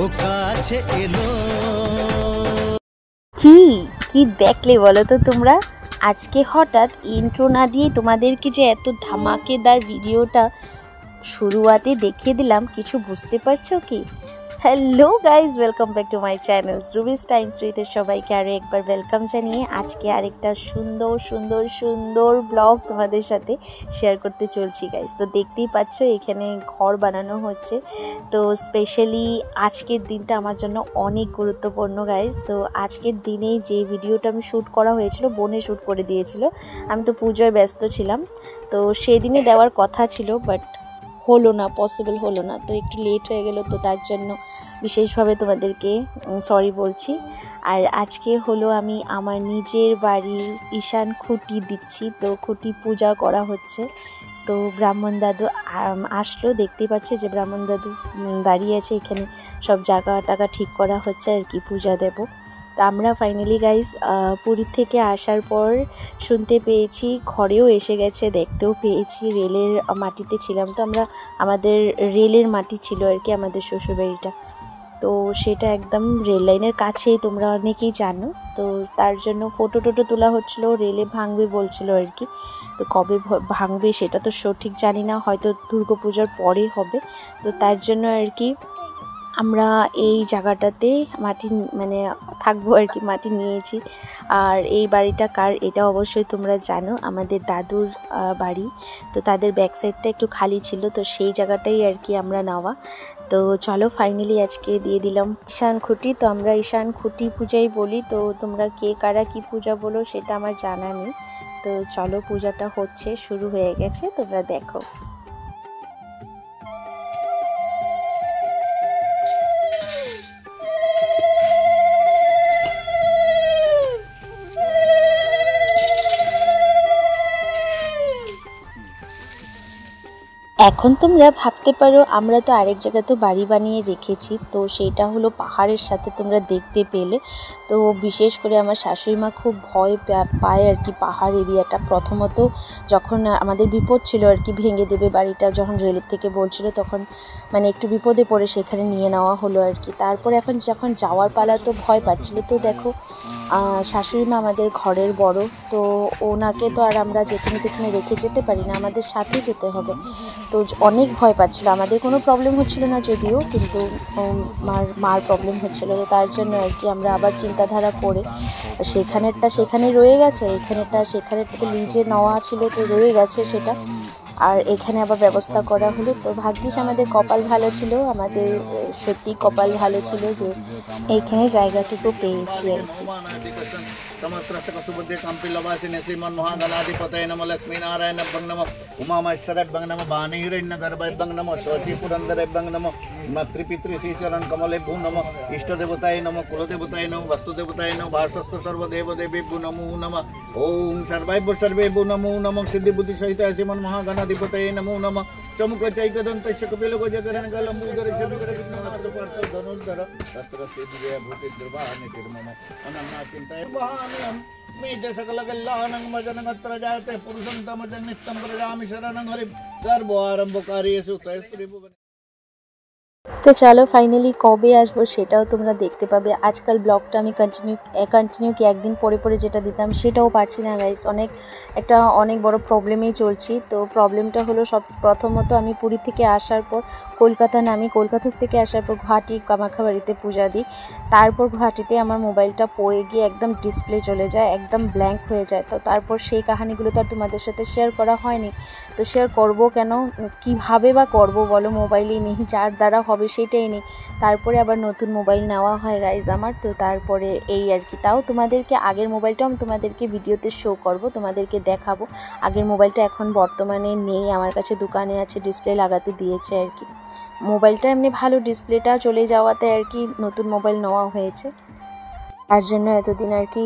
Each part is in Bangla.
ও কাছে এলো। কি দেখলে বলো তো তোমরা? আজকে হঠাৎ ইন্ট্রো না দিয়ে তোমাদেরকে যে এত ধামাকেদার ভিডিওটা শুরুয়াতে দেখিয়ে দিলাম, কিছু বুঝতে পারছো কি? Hello guys, welcome back to my channel রুবিস টাইম স্টোরিতে সবাইকে আরও একবার ওয়েলকাম জানিয়ে আজকে আরেকটা সুন্দর সুন্দর সুন্দর ব্লগ তোমাদের সাথে শেয়ার করতে চলছি গাইজ। তো দেখতেই পাচ্ছ এখানে ঘর বানানো হচ্ছে। তো স্পেশালি আজকের দিনটা আমার জন্য অনেক গুরুত্বপূর্ণ গাইজ। তো আজকের দিনে যে ভিডিওটা আমি শ্যুট করা হয়েছিল, বোনে শ্যুট করে দিয়েছিল, আমি তো পুজোয় ব্যস্ত ছিলাম, তো সেদিনে দেওয়ার কথা ছিল, বাট হলো না, পসিবল হলো না। তো একটু লেট হয়ে গেল, তো তার জন্য বিশেষভাবে তোমাদেরকে সরি বলছি। আর আজকে হলো আমি আমার নিজের বাড়ির ঈশান খুঁটি দিচ্ছি, তো খুঁটি পূজা করা হচ্ছে। তো ব্রাহ্মণ দাদু আসলো, দেখতেই পাচ্ছ যে ব্রাহ্মণ দাদু দাঁড়িয়ে আছে এখানে, সব জায়গা টাকা ঠিক করা হচ্ছে আর কি, পূজা দেব। তো আমরা ফাইনালি গাইজ পুরী থেকে আসার পর শুনতে পেয়েছি ঘরেও এসে গেছে, দেখতেও পেয়েছি, রেলের মাটিতে ছিলাম। তো আমরা আমাদের রেলের মাটি ছিল আর কি আমাদের শ্বশুরবাড়িটা, তো সেটা একদম রেল লাইনের কাছেই, তোমরা অনেকেই জানো। তো তার জন্য ফটো টোটো তোলা হচ্ছিলো, রেলে ভাঙবে বলছিল আর কি। তো কবে ভাঙবে সেটা তো সঠিক জানি না, হয়তো দুর্গাপূজার পরে হবে। তো তার জন্য আর কি আমরা এই জায়গাটাতে মাটি মানে থাকবো আর কি, মাটি নিয়েছি। আর এই বাড়িটা কার এটা অবশ্যই তোমরা জানো, আমাদের দাদুর বাড়ি। তো তাদের ব্যাক সাইডটা একটু খালি ছিল, তো সেই জায়গাটাই আর কি আমরা নেওয়া। তো চলো ফাইনালি আজকে দিয়ে দিলাম ঈশান খুঁটি। তো আমরা ঈশান খুঁটি পূজাই বলি, তো তোমরা কে কারা কি পূজা বলো সেটা আমার জানা নেই। তো চলো পূজাটা হচ্ছে, শুরু হয়ে গেছে, তোমরা দেখো। এখন তোমরা ভাবতে পারো আমরা তো আরেক জায়গায় তো বাড়ি বানিয়ে রেখেছি, তো সেইটা হলো পাহাড়ের সাথে, তোমরা দেখতে পেলে। তো বিশেষ করে আমার শাশুড়ি মা খুব ভয় পায় আর কি পাহাড় এরিয়াটা। প্রথমত যখন আমাদের বিপদ ছিল আর কি, ভেঙে দেবে বাড়িটা, যখন রেলের থেকে বলছিল, তখন মানে একটু বিপদে পড়ে সেখানে নিয়ে নেওয়া হলো আর কি। তারপর এখন যখন যাওয়ার পালা, তো ভয় পাচ্ছিল। তো দেখো শাশুড়ি মা আমাদের ঘরের বড়, তো ওনাকে তো আর আমরা যেখানে তেখানে রেখে যেতে পারি না, আমাদের সাথেই যেতে হবে। তো অনেক ভয় পাচ্ছিল, আমাদের কোনো প্রবলেম হচ্ছিল না যদিও, কিন্তু মার প্রবলেম হচ্ছিল। তো তার জন্য আর কি আমরা আবার চিন্তাধারা করে সেখানেরটা সেখানে রয়ে গেছে, এখানেরটা সেখানেরটা তো লিজে নেওয়া ছিল, তো রয়ে গেছে সেটা, আর এখানে আবার ব্যবস্থা করা হলো। তো ভাগ্যিস আমাদের কপাল ভালো ছিল, আমাদের সত্যি কপাল ভালো ছিল যে এইখানে জায়গাটুকু পেয়েছি আর কি। समस्त्रस्तकसुबुद्धे काम्पिलवासिने श्रीमन्महागणाधिपतये नमः लक्ष्मीनारायणभ्यं नमः उमामहेश्वरेभ्यं नमः वाणीहिरण्यगर्भेभ्यं नमः शचीपुरन्दरेभ्यं नमः मातृपितृश्रीचरणकमलेभ्यो नमः इष्टदेवताय नमः कुलदेवताय नमः वस्तुदेवताय नमः भाषस्तु सर्वदेवदेवेभ्यो नमो नमः ओम सर्वैभ्यो सर्वेभ्यो नमो नमः सिद्धिबुद्धिसहिताय श्रीमन्महागणाधिपतये नमो नमः चमुकचैकदन्तस्य कपिलगजकरणकलम्बोदरस्य विग्रहकृष्णधनुर्धर शस्त्रस्य दिव्यभूतिद्रुवानिर्मम अनन्ना चिंताय वहाम्यहं स्मेते सकलकल्याणं मजनगत्र जायते पुरुषं तमजन्नित्यं प्रजामि शरणं हरिं सर्वारम्भकार्येषु तयस्त्रिभुवने। তো চলো ফাইনালি কবে আসবো সেটাও তোমরা দেখতে পাবে। আজকাল ব্লগটা আমি কন্টিনিউ কি একদিন পরে পরে যেটা দিতাম সেটাও পারছি না গাইস, অনেক বড় প্রবলেমেই চলছি। তো প্রবলেমটা হলো, সব প্রথমত আমি পুরী থেকে আসার পর কলকাতা নামি, কলকাতা থেকে আসার পর গুয়াহাটি কামাখ্যা বাড়িতে পূজা দিই। তারপর গুয়াহাটিতে আমার মোবাইলটা পড়ে গিয়ে একদম ডিসপ্লে চলে যায়, একদম ব্ল্যাঙ্ক হয়ে যায়। তো তারপর সেই কাহিনিগুলো তো আর তোমাদের সাথে শেয়ার করা হয়নি, তো শেয়ার করবো কেন, কিভাবে বা করবো বলো, মোবাইলেই নেই, যার দ্বারা হবে সেটাই নেই। তারপরে আবার নতুন মোবাইল নেওয়া হয় গাইজ আমার। তো তারপরে এই আর কি, তাও তোমাদেরকে আগের মোবাইলটাও আমি তোমাদেরকে ভিডিওতে শো করব, তোমাদেরকে দেখাবো। আগের মোবাইলটা এখন বর্তমানে নেই আমার কাছে, দোকানে আছে, ডিসপ্লে লাগাতে দিয়েছে আর কি। মোবাইলটা এমনি ভালো, ডিসপ্লেটা চলে যাওয়াতে আর কি নতুন মোবাইল নেওয়া হয়েছে। তার জন্য এতদিন আর কি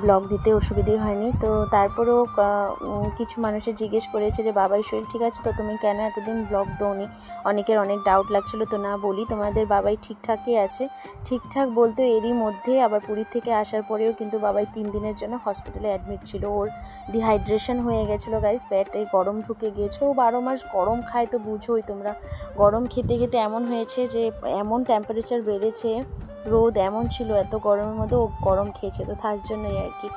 ব্লগ দিতে অসুবিধে হয়নি। তো তারপরেও কিছু মানুষে জিজ্ঞেস করেছে যে বাবার শরীর ঠিক আছে তো তুমি কেন এতদিন ব্লগ দোনি, অনেকের অনেক ডাউট লাগছিলো। তো না বলি তোমাদের বাবাই ঠিকঠাকই আছে। ঠিকঠাক বলতে এরই মধ্যে আবার পুরী থেকে আসার পরেও কিন্তু বাবাই 3 দিনের জন্য হসপিটালে অ্যাডমিট ছিল। ওর ডিহাইড্রেশন হয়ে গেছিলো গাইস, পেটে গরম ঢুকে গিয়েছিল। ও 12 মাস গরম খায় তো বুঝোই তোমরা, গরম খেতে খেতে এমন হয়েছে যে এমন টেম্পারেচার বেড়েছে, রোদ এমন ছিল এত গরমের মধ্যে ও গরম খেয়েছে। তো তার জন্যই আর কি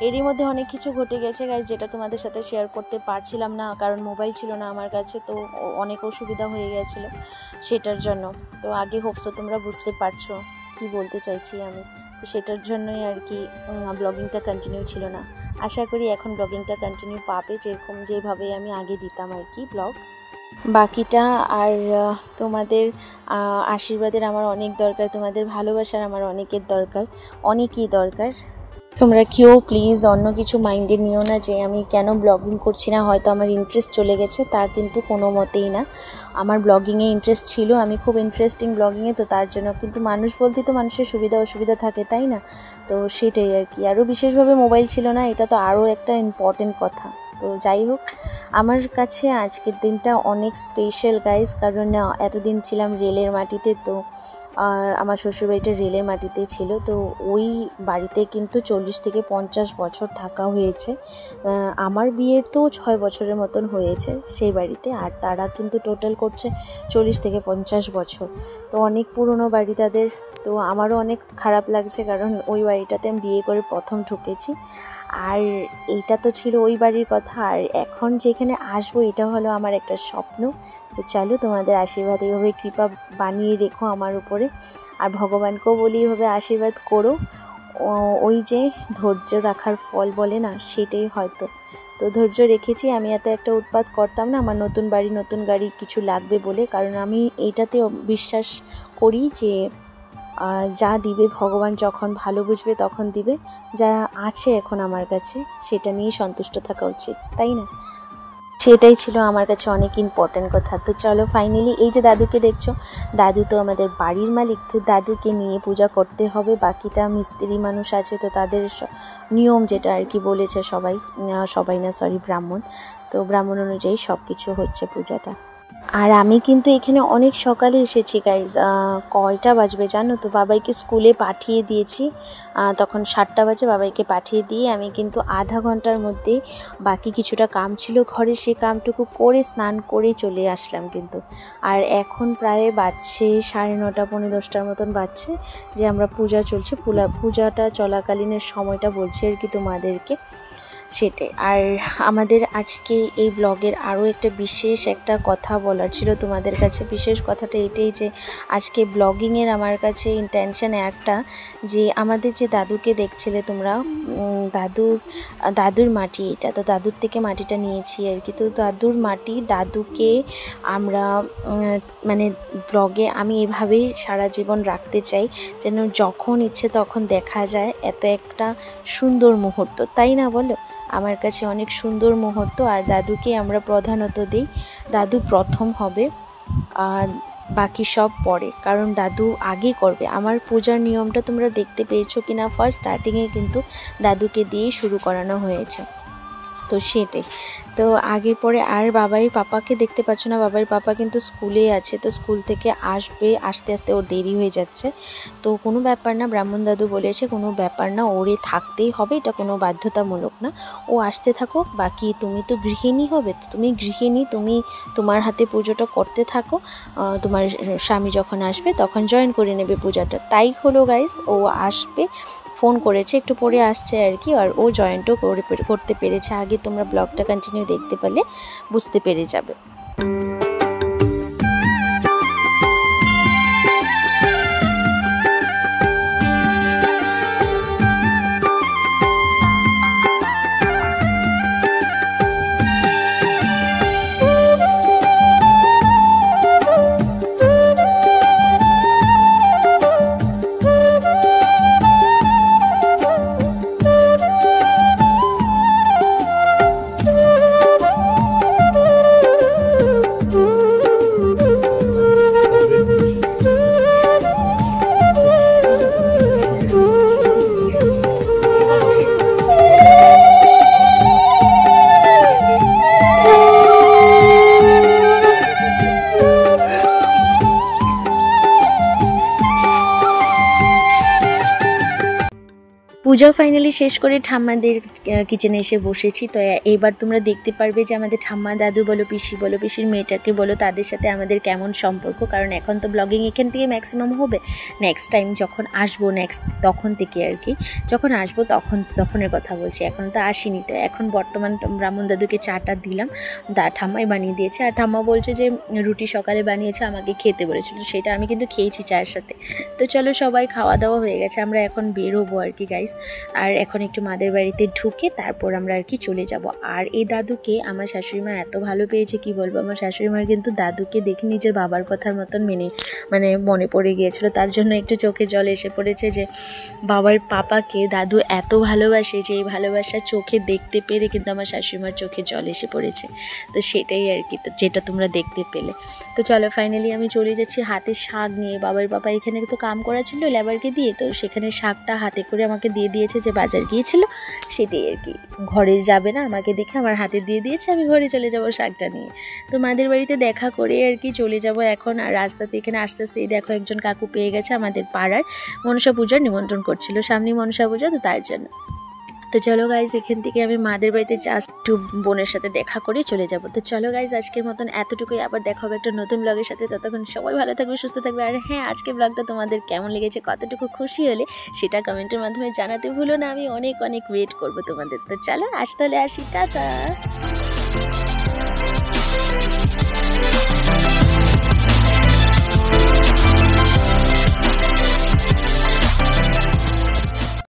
এরই মধ্যে অনেক কিছু ঘটে গেছে গাইস, যেটা তোমাদের সাথে শেয়ার করতে পারছিলাম না কারণ মোবাইল ছিল না আমার কাছে। তো অনেক অসুবিধা হয়ে গেছিলো সেটার জন্য। তো আগে হোপসো তোমরা বুঝতে পারছো কি বলতে চাইছি আমি। তো সেটার জন্যই আর কি ব্লগিংটা কন্টিনিউ ছিল না। আশা করি এখন ব্লগিংটা কন্টিনিউ পাবে যেরকম যেভাবে আমি আগে দিতাম আর কি ব্লগ। বাকিটা আর তোমাদের আশীর্বাদের আমার অনেক দরকার, তোমাদের ভালোবাসার আমার অনেকের দরকার, অনেকই দরকার। তোমরা কেউ প্লিজ অন্য কিছু মাইন্ডে নিও না যে আমি কেন ব্লগিং করছি না, হয়তো আমার ইন্টারেস্ট চলে গেছে, তা কিন্তু কোনো মতেই না। আমার ব্লগিংয়ে ইন্টারেস্ট ছিল, আমি খুব ইন্টারেস্টিং ব্লগিংয়ে। তো তার জন্য কিন্তু মানুষ বলতে তো মানুষের সুবিধা অসুবিধা থাকে তাই না, তো সেটাই আর কি। আরও বিশেষভাবে মোবাইল ছিল না, এটা তো আরও একটা ইম্পর্টেন্ট কথা। তো যাই হোক, আমার কাছে আজকের দিনটা অনেক স্পেশাল গাইজ, কারণ এতদিন ছিলাম রেলের মাটিতে। তো আর আমার শ্বশুরবাড়িটা রেলের মাটিতে ছিল। তো ওই বাড়িতে কিন্তু 40 থেকে 50 বছর থাকা হয়েছে। আমার বিয়ের তো 6 বছরের মতন হয়েছে সেই বাড়িতে, আর তারা কিন্তু টোটাল করছে 40 থেকে 50 বছর। তো অনেক পুরনো বাড়ি তাদের। তো আমারও অনেক খারাপ লাগছে কারণ ওই বাড়িটাতে আমি বিয়ে করে প্রথম ঢুকেছি, আর এইটা তো ছিল ওই বাড়ির কথা। আর এখন যেখানে আসবো এটা হলো আমার একটা স্বপ্ন। তো চলো, তোমাদের আশীর্বাদ এইভাবে কৃপা বানিয়ে রেখো আমার উপরে, আর ভগবানকেও বলি এইভাবে আশীর্বাদ করো। ওই যে ধৈর্য রাখার ফল বলে না, সেটাই হয়তো। তো ধৈর্য রেখেছি। আমি এত একটা উৎপাত করতাম না আমার নতুন বাড়ি নতুন গাড়ি কিছু লাগবে বলে, কারণ আমি এইটাতে বিশ্বাস করি যে যা দিবে ভগবান যখন ভালো বুঝবে তখন দিবে। যা আছে এখন আমার কাছে সেটা নিয়ে সন্তুষ্ট থাকা উচিত, তাই না? সেটাই ছিল আমার কাছে অনেক ইম্পর্ট্যান্ট কথা। তো চলো ফাইনালি এই যে দাদুকে দেখছো, দাদু তো আমাদের বাড়ির মালিক, তো দাদুকে নিয়ে পূজা করতে হবে। বাকিটা মিস্ত্রি মানুষ আছে, তো তাদের নিয়ম যেটা আর কি বলেছে সবাই না সরি ব্রাহ্মণ, তো ব্রাহ্মণ অনুযায়ী সব কিছু হচ্ছে পূজাটা। আর আমি কিন্তু এখানে অনেক সকালে এসেছি গাইজ, কয়টা বাজবে জানো তো, বাবাইকে স্কুলে পাঠিয়ে দিয়েছি তখন 7টা বাজে। বাবাইকে পাঠিয়ে দিয়ে আমি কিন্তু আধা ঘন্টার মধ্যেই বাকি কিছুটা কাম ছিল ঘরে, সে কামটুকু করে স্নান করে চলে আসলাম কিন্তু। আর এখন প্রায় বাজছে 9:30 পৌনে 10টার মতন বাজছে, যে আমরা পূজা চলছে, পূজাটা চলাকালীনের সময়টা বলছি আর কি তোমাদেরকে, সেটাই। আর আমাদের আজকে এই ব্লগের আরও একটা বিশেষ একটা কথা বলার ছিল তোমাদের কাছে। বিশেষ কথাটা এটাই যে আজকে ব্লগিংয়ের আমার কাছে ইন্টেনশন একটা, যে আমাদের যে দাদুকে দেখছিলে তোমরা, দাদুর মাটি এটা, তো দাদুর থেকে মাটিটা নিয়েছি আর কি। তো দাদুর মাটি দাদুকে আমরা মানে ব্লগে আমি এভাবেই সারা জীবন রাখতে চাই, যেন যখন ইচ্ছে তখন দেখা যায়। এত একটা সুন্দর মুহূর্ত, তাই না বলো? আমার কাছে অনেক সুন্দর মুহূর্ত। আর দাদুকে আমরা প্রধানত দিই, দাদু প্রথম হবে আর বাকি সব পরে, কারণ দাদু আগে করবে। আমার পূজার নিয়মটা তোমরা দেখতে পেয়েছো কিনা, ফার্স্ট স্টার্টিংয়ে কিন্তু দাদুকে দিয়েই শুরু করানো হয়েছে। তো সেটাই, তো আগে পরে আর বাবাই পাপাকে দেখতে পাচ্ছ না, বাবাই পাপা কিন্তু স্কুলে আছে, তো স্কুল থেকে আসবে, আস্তে আস্তে ওর দেরি হয়ে যাচ্ছে। তো কোনো ব্যাপার না, ব্রাহ্মণ দাদু বলেছে কোনো ব্যাপার না, ওরে থাকতেই হবে, এটা কোনো বাধ্যতামূলক না, ও আসতে থাকো। বাকি তুমি তো গৃহিণী হবে, তো তুমি গৃহিণী, তুমি তোমার হাতে পুজোটা করতে থাকো, তোমার স্বামী যখন আসবে তখন জয়েন করে নেবে পূজাটা। তাই হলো গাইস, ও আসবে, ফোন করেছে, একটু পরে আসছে আর কি, আর ও জয়েন্টও করতে পেরেছে। আগে তোমরা ব্লগটা কন্টিনিউ দেখতে পারলে বুঝতে পেরে যাবে। পূজা ফাইনালি শেষ করে ঠাম্মাদের কিচেনে এসে বসেছি। তো এইবার তোমরা দেখতে পারবে যে আমাদের ঠাম্মা, দাদু বলো, পিসির মেয়েটাকে বলো, তাদের সাথে আমাদের কেমন সম্পর্ক। কারণ এখন তো ব্লগিং এখান থেকে ম্যাক্সিমাম হবে, নেক্সট টাইম যখন আসবো তখন থেকে আর কি, যখন আসবো তখনের কথা বলছি, এখন তো আসিনি। তো এখন বর্তমান ব্রাহ্মণ দাদুকে চাটা দিলাম, ঠাম্মাই বানিয়ে দিয়েছে। আর ঠাম্মা বলছে যে রুটি সকালে বানিয়েছে, আমাকে খেতে বলেছিল, সেটা আমি কিন্তু খেয়েছি চায়ের সাথে। তো চলো, সবাই খাওয়া দাওয়া হয়ে গেছে, আমরা এখন বের হবো আর কি গাইস। আর এখন একটু মাদের বাড়িতে ঢুকে তারপর আমরা আর কি চলে যাব। আর এই দাদুকে আমার শাশুড়িমা এত ভালো পেয়েছে কি বলবো। আমার শাশুড়িমার কিন্তু দাদুকে দেখে নিজের বাবার কথার মতন মনে পড়ে গিয়েছিল, তার জন্য একটু চোখে জল এসে পড়েছে যে বাবার পাপাকে দাদু এত ভালোবাসে, যে এই ভালোবাসা চোখে দেখতে পেরে কিন্তু আমার শাশুড়িমার চোখে জল এসে পড়েছে। তো সেটাই আর কি, তো যেটা তোমরা দেখতে পেলে। তো চলো, ফাইনালি আমি চলে যাচ্ছি হাতে শাক নিয়ে। বাবার পাপা এখানে তো কাম করা ছিল লেবারকে দিয়ে, তো সেখানে শাকটা হাতে করে আমাকে দিয়ে দিয়েছে, যে বাজার গিয়েছিল সেটাই আর কি। ঘরে যাবে না, আমাকে দেখে আমার হাতে দিয়ে দিয়েছে, আমি ঘরে চলে যাব শাকটা নিয়ে। তো মাদের বাড়িতে দেখা করে আর কি চলে যাব এখন। আর রাস্তাতে এখানে আস্তে আস্তে দেখো একজন কাকু পেয়ে গেছে, আমাদের পাড়ার মনসা পূজার নিমন্ত্রণ করছিল, সামনে মনসা পূজা, তো তার জন্য। তো চলো গাইজ, এখান থেকে আমি মাদের বাড়িতে জাস্ট একটু বোনের সাথে দেখা করে চলে যাব। তো চলো গাইজ, আজকের মতন এতটুকুই, আবার দেখা হবে একটা নতুন ব্লগের সাথে। ততক্ষণ সবাই ভালো থাকবে, সুস্থ থাকবে। আর হ্যাঁ, আজকের ব্লগটা তোমাদের কেমন লেগেছে, কতটুকু খুশি হলে সেটা কমেন্টের মাধ্যমে জানাতে ভুলো না, আমি অনেক অনেক ওয়েট করবো তোমাদের। তো চলো, আজ তাহলে আসি, টাটা।